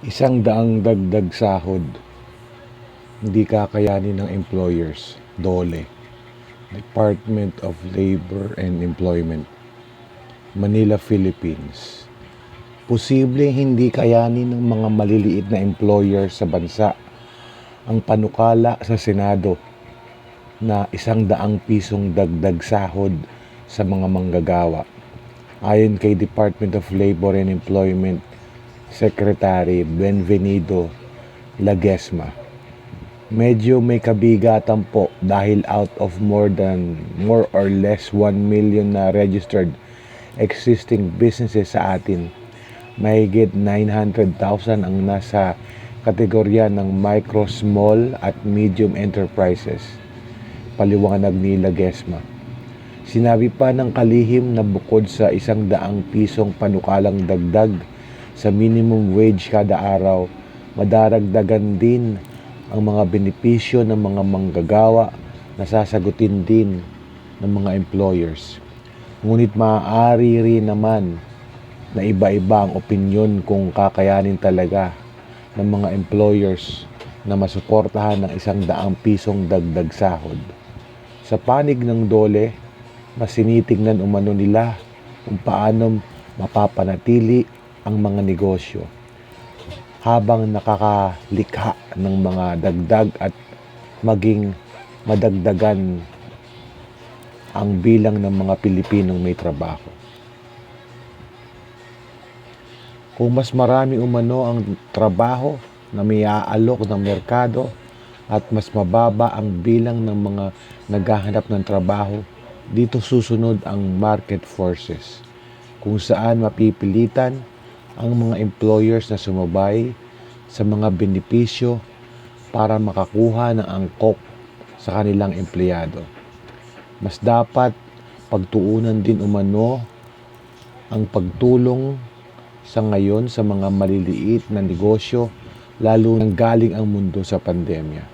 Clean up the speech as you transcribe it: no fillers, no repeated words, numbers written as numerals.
100 dagdag sahod, hindi kakayanin ng employers, DOLE, Department of Labor and Employment, Manila, Philippines. Posible hindi kayanin ng mga maliliit na employers sa bansa ang panukala sa Senado na 100 pisong dagdag sahod sa mga manggagawa. Ayon kay Department of Labor and Employment Secretary Benvenido Laguesma, medyo may kabigatan po dahil out of more or less 1 million na registered existing businesses sa atin, mahigit 900,000 ang nasa kategorya ng micro, small at medium enterprises, paliwanag ni Laguesma. Sinabi pa ng kalihim na bukod sa 100 pisong panukalang dagdag sa minimum wage kada araw, madaragdagan din ang mga benepisyo ng mga manggagawa na sasagutin din ng mga employers. Ngunit maaari rin naman na iba-iba ang opinyon kung kakayanin talaga ng mga employers na masuportahan ng 100 pisong dagdag sahod. Sa panig ng DOLE, mas sinitignan umano nila kung paano mapapanatili ang mga negosyo habang nakakalikha ng mga dagdag at maging madagdagan ang bilang ng mga Pilipinong may trabaho. Kung mas marami umano ang trabaho na may aalok ng merkado at mas mababa ang bilang ng mga naghahanap ng trabaho, dito susunod ang market forces kung saan mapipilitan ang mga employers na sumabay sa mga benepisyo para makakuha ng angkop sa kanilang empleyado. Mas dapat pagtuunan din umano ang pagtulong sa ngayon sa mga maliliit na negosyo, lalo nang galing ang mundo sa pandemya.